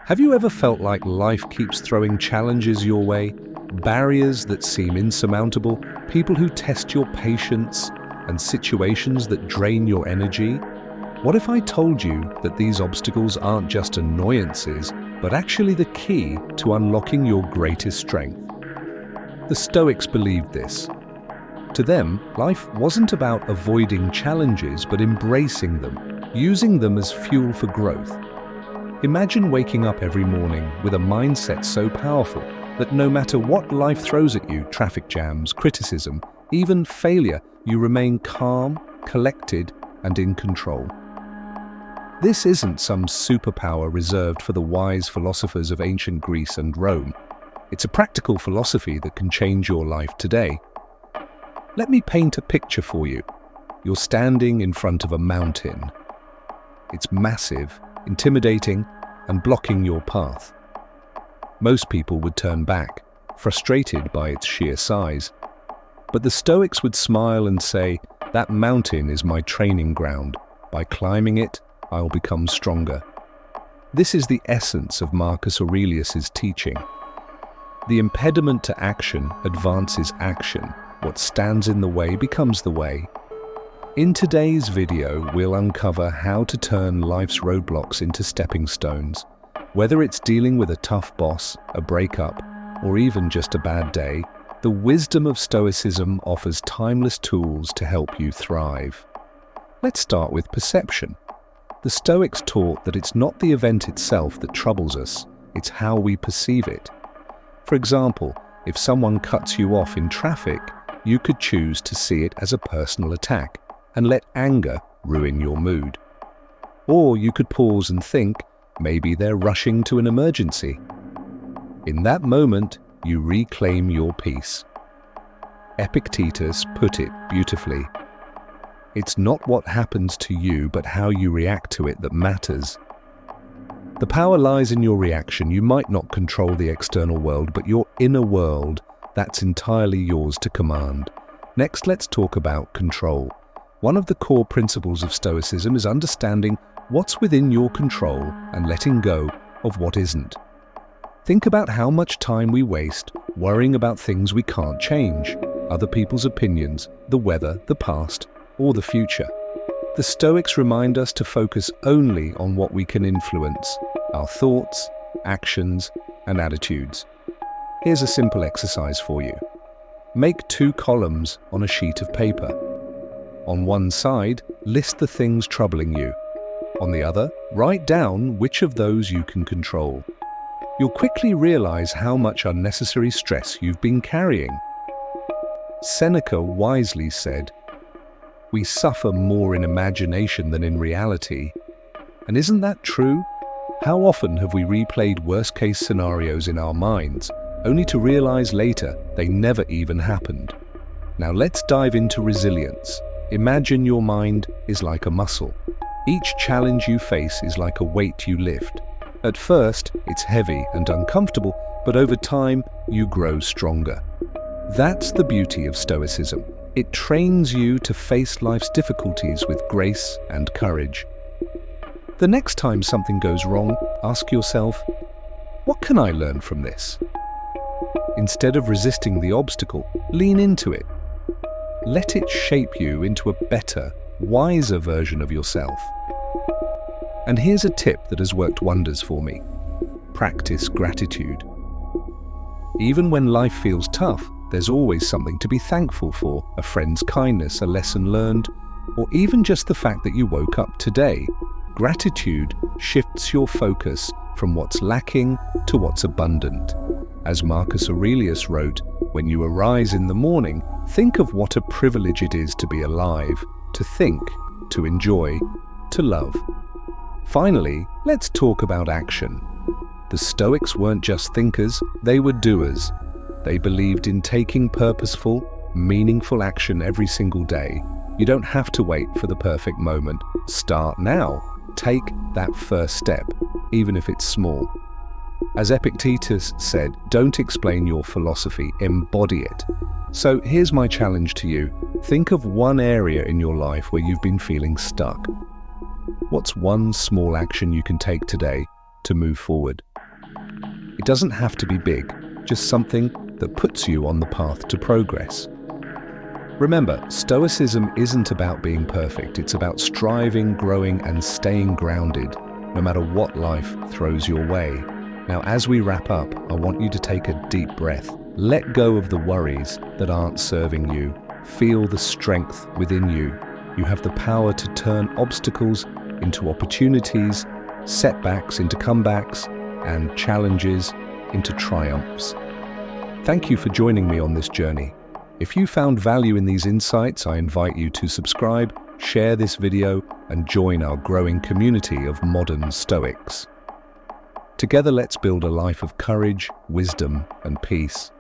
Have you ever felt like life keeps throwing challenges your way? Barriers that seem insurmountable, people who test your patience, and situations that drain your energy? What if I told you that these obstacles aren't just annoyances, but actually the key to unlocking your greatest strength? The Stoics believed this. To them, life wasn't about avoiding challenges, but embracing them, using them as fuel for growth. Imagine waking up every morning with a mindset so powerful that no matter what life throws at you, traffic jams, criticism, even failure, you remain calm, collected, and in control. This isn't some superpower reserved for the wise philosophers of ancient Greece and Rome. It's a practical philosophy that can change your life today. Let me paint a picture for you. You're standing in front of a mountain. It's massive, intimidating, and blocking your path. Most people would turn back, frustrated by its sheer size. But the Stoics would smile and say, "That mountain is my training ground. By climbing it, I'll become stronger." This is the essence of Marcus Aurelius's teaching. The impediment to action advances action. What stands in the way becomes the way. In today's video, we'll uncover how to turn life's roadblocks into stepping stones. Whether it's dealing with a tough boss, a breakup, or even just a bad day, the wisdom of Stoicism offers timeless tools to help you thrive. Let's start with perception. The Stoics taught that it's not the event itself that troubles us, it's how we perceive it. For example, if someone cuts you off in traffic, you could choose to see it as a personal attack and let anger ruin your mood. Or you could pause and think, maybe they're rushing to an emergency. In that moment, you reclaim your peace. Epictetus put it beautifully. It's not what happens to you, but how you react to it that matters. The power lies in your reaction. You might not control the external world, but your inner world, that's entirely yours to command. Next, let's talk about control. One of the core principles of Stoicism is understanding what's within your control and letting go of what isn't. Think about how much time we waste worrying about things we can't change, other people's opinions, the weather, the past, or the future. The Stoics remind us to focus only on what we can influence, our thoughts, actions, and attitudes. Here's a simple exercise for you. Make 2 columns on a sheet of paper. On one side, list the things troubling you. On the other, write down which of those you can control. You'll quickly realize how much unnecessary stress you've been carrying. Seneca wisely said, "We suffer more in imagination than in reality." And isn't that true? How often have we replayed worst-case scenarios in our minds, only to realize later they never even happened? Now let's dive into resilience. Imagine your mind is like a muscle. Each challenge you face is like a weight you lift. At first, it's heavy and uncomfortable, but over time, you grow stronger. That's the beauty of Stoicism. It trains you to face life's difficulties with grace and courage. The next time something goes wrong, ask yourself, what can I learn from this? Instead of resisting the obstacle, lean into it. Let it shape you into a better, wiser version of yourself. And here's a tip that has worked wonders for me. Practice gratitude. Even when life feels tough, there's always something to be thankful for, a friend's kindness, a lesson learned, or even just the fact that you woke up today. Gratitude shifts your focus from what's lacking to what's abundant. As Marcus Aurelius wrote, "When you arise in the morning, think of what a privilege it is to be alive, to think, to enjoy, to love." Finally, let's talk about action. The Stoics weren't just thinkers, they were doers. They believed in taking purposeful, meaningful action every single day. You don't have to wait for the perfect moment. Start now. Take that first step, even if it's small. As Epictetus said, don't explain your philosophy, embody it. So here's my challenge to you. Think of one area in your life where you've been feeling stuck. What's one small action you can take today to move forward? doesn't have to be big, just something that puts you on the path to progress. Remember, Stoicism isn't about being perfect. It's about striving, growing, and staying grounded, no matter what life throws your way. Now, as we wrap up, I want you to take a deep breath. Let go of the worries that aren't serving you. Feel the strength within you. You have the power to turn obstacles into opportunities, setbacks into comebacks, and challenges into triumphs. Thank you for joining me on this journey. If you found value in these insights, I invite you to subscribe, share this video, and join our growing community of modern Stoics. Together, let's build a life of courage, wisdom, and peace.